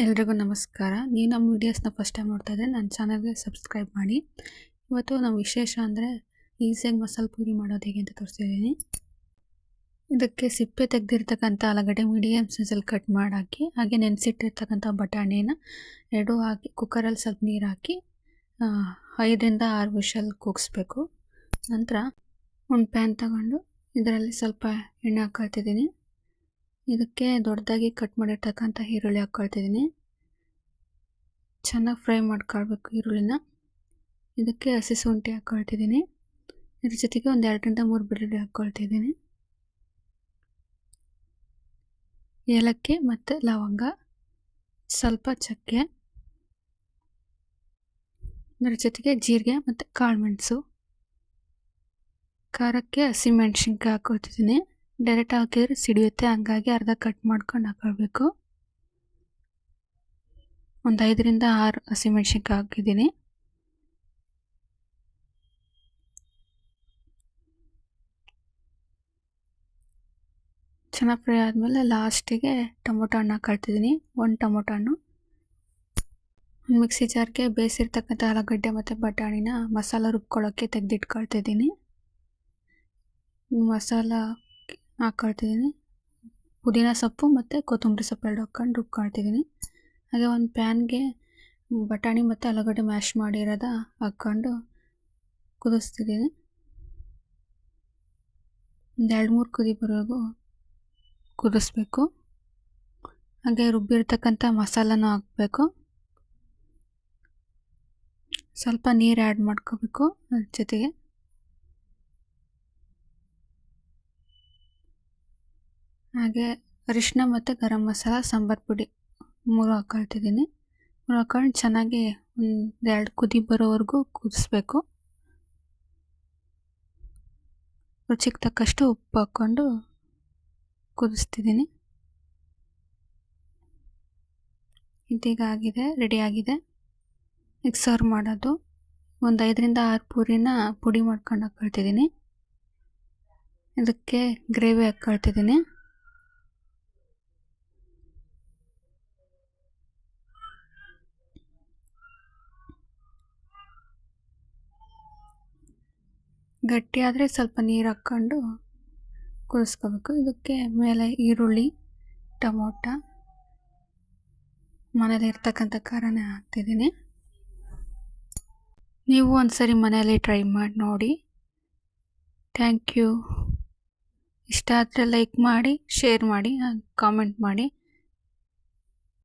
ಎಲ್ರಿಗೂ ನಮಸ್ಕಾರ. ನೀವು ನಮ್ಮ ವೀಡಿಯೋಸ್ನ ಫಸ್ಟ್ ಟೈಮ್ ನೋಡ್ತಾ ಇದ್ದರೆ ನನ್ನ ಚಾನಲ್ಗೆ ಸಬ್ಸ್ಕ್ರೈಬ್ ಮಾಡಿ. ಇವತ್ತು ನಮ್ಮ ವಿಶೇಷ ಅಂದರೆ ಈಸಿಯಾಗಿ ಮಸಾಲೆ ಪೂರಿ ಮಾಡೋದು ಹೇಗೆ ಅಂತ ತೋರಿಸ್ತಿದ್ದೀನಿ. ಇದಕ್ಕೆ ಸಿಪ್ಪೆ ತೆಗೆದಿರ್ತಕ್ಕಂಥ ಆಲೂಗಡ್ಡೆ ಮೀಡಿಯಮ್ ಸೈಜಲ್ಲಿ ಕಟ್ ಮಾಡಾಕಿ, ಹಾಗೆ ನೆನೆಸಿಟ್ಟಿರ್ತಕ್ಕಂಥ ಬಟಾಣಿನ ಎರಡೂ ಹಾಕಿ ಕುಕ್ಕರಲ್ಲಿ ಸ್ವಲ್ಪ ನೀರು ಹಾಕಿ 5ರಿಂದ 6 ವಿಷಲ್ ಕೂಗಿಸ್ಬೇಕು. ನಂತರ ಒಂದು ಪ್ಯಾನ್ ತಗೊಂಡು ಇದರಲ್ಲಿ ಸ್ವಲ್ಪ ಎಣ್ಣೆ ಹಾಕ್ಕೊಳ್ತಿದ್ದೀನಿ. ಇದಕ್ಕೆ ದೊಡ್ಡದಾಗಿ ಕಟ್ ಮಾಡಿರ್ತಕ್ಕಂಥ ಈರುಳ್ಳಿ ಹಾಕ್ಕೊಳ್ತಿದ್ದೀನಿ. ಚೆನ್ನಾಗಿ ಫ್ರೈ ಮಾಡ್ಕೊಳ್ಬೇಕು ಈರುಳ್ಳಿನ. ಇದಕ್ಕೆ ಹಸಿ ಶುಂಠಿ ಹಾಕ್ಕೊಳ್ತಿದ್ದೀನಿ. ಇದ್ರ ಜೊತೆಗೆ ಒಂದು 2ರಿಂದ 3 ಬೆಳ್ಳುಳ್ಳಿ ಹಾಕ್ಕೊಳ್ತಿದ್ದೀನಿ. ಏಲಕ್ಕಿ ಮತ್ತು ಲವಂಗ, ಸ್ವಲ್ಪ ಚಕ್ಕೆ, ಇದರ ಜೊತೆಗೆ ಜೀರಿಗೆ ಮತ್ತು ಕಾಳುಮೆಣಸು. ಖಾರಕ್ಕೆ ಹಸಿಮೆಣ್ಸಿನ್ಕಾಯಿ ಹಾಕ್ಕೊಳ್ತಿದ್ದೀನಿ. ಡೈರೆಕ್ಟ್ ಹಾಕಿದರೆ ಸಿಡಿಯುತ್ತೆ, ಹಂಗಾಗಿ ಅರ್ಧ ಕಟ್ ಮಾಡ್ಕೊಂಡು ಹಾಕ್ಕೊಳ್ಬೇಕು. ಒಂದು 5ರಿಂದ 6 ಹಸಿಮೆಣ್ಸಿನ್ಕಾಯಿ ಹಾಕಿದ್ದೀನಿ. ಚೆನ್ನಾಗಿ ಫ್ರೈ ಆದಮೇಲೆ ಲಾಸ್ಟಿಗೆ ಟೊಮೊಟೊ ಹಣ್ಣು ಹಾಕ್ಕೊಳ್ತಿದ್ದೀನಿ. 1 ಟೊಮೊಟೊ ಹಣ್ಣು. ಒಂದು ಮಿಕ್ಸಿ ಜಾರ್ಗೆ ಬೇಯಿಸಿರ್ತಕ್ಕಂಥ ಆಲೂಗಡ್ಡೆ ಮತ್ತು ಬಟಾಣಿನ ಮಸಾಲ ರುಬ್ಕೊಳ್ಳೋಕ್ಕೆ ತೆಗೆದಿಟ್ಕೊಳ್ತಿದ್ದೀನಿ. ಮಸಾಲ ಹಾಕ್ಕೊಳ್ತಿದ್ದೀನಿ. ಪುದೀನ ಸೊಪ್ಪು ಮತ್ತು ಕೊತ್ತಂಬರಿ ಸೊಪ್ಪು ಎರಡು ಹಾಕ್ಕೊಂಡು ರುಬ್ಕೊಳ್ತಿದ್ದೀನಿ. ಹಾಗೆ ಒಂದು ಪ್ಯಾನ್ಗೆ ಬಟಾಣಿ ಮತ್ತು ಆಲೂಗಡ್ಡೆ ಮ್ಯಾಶ್ ಮಾಡಿರೋದ ಹಾಕ್ಕೊಂಡು ಕುದಿಸ್ತಿದ್ದೀನಿ. ಒಂದು 2-3 ಕುದಿ ಬರೋವರೆಗೂ ಕುದಿಸ್ಬೇಕು. ಹಾಗೆ ರುಬ್ಬಿರ್ತಕ್ಕಂಥ ಮಸಾಲನೂ ಹಾಕಬೇಕು. ಸ್ವಲ್ಪ ನೀರು ಆ್ಯಡ್ ಮಾಡ್ಕೋಬೇಕು. ಅದ್ರ ಜೊತೆಗೆ ಹಾಗೆ ಅರಿಶಿನ ಮತ್ತು ಗರಂ ಮಸಾಲ, ಸಾಂಬಾರು ಪುಡಿ 3 ಹಾಕ್ಕೊಳ್ತಿದ್ದೀನಿ. 3 ಹಾಕ್ಕೊಂಡು ಚೆನ್ನಾಗಿ ಒಂದು 2 ಕುದಿ ಬರೋವರೆಗೂ ಕುದಿಸ್ಬೇಕು. ರುಚಿಗೆ ತಕ್ಕಷ್ಟು ಉಪ್ಪು ಹಾಕ್ಕೊಂಡು ಕುದಿಸ್ತಿದ್ದೀನಿ. ಇದೀಗ ಆಗಿದೆ, ರೆಡಿಯಾಗಿದೆ. ಈಗ ಸರ್ವ್ ಮಾಡೋದು. ಒಂದು 5ರಿಂದ 6 ಪೂರಿನ ಪುಡಿ ಮಾಡ್ಕೊಂಡು ಹಾಕ್ಕೊಳ್ತಿದ್ದೀನಿ. ಇದಕ್ಕೆ ಗ್ರೇವಿ ಹಾಕ್ಕೊಳ್ತಿದ್ದೀನಿ. ಗಟ್ಟಿ ಆದರೆ ಸ್ವಲ್ಪ ನೀರು ಹಾಕ್ಕೊಂಡು ಕುದಿಸ್ಕೋಬೇಕು. ಇದಕ್ಕೆ ಮೇಲೆ ಈರುಳ್ಳಿ, ಟೊಮೊಟೊ, ಮನೇಲಿ ಇರ್ತಕ್ಕಂಥ ಖಾರನೇ ಹಾಕ್ತಿದ್ದೀನಿ. ನೀವು ಒಂದ್ಸರಿ ಮನೆಯಲ್ಲಿ ಟ್ರೈ ಮಾಡಿ ನೋಡಿ. Thank you. ಇಷ್ಟ ಆದರೆ ಲೈಕ್ ಮಾಡಿ, ಶೇರ್ ಮಾಡಿ, ಕಾಮೆಂಟ್ ಮಾಡಿ.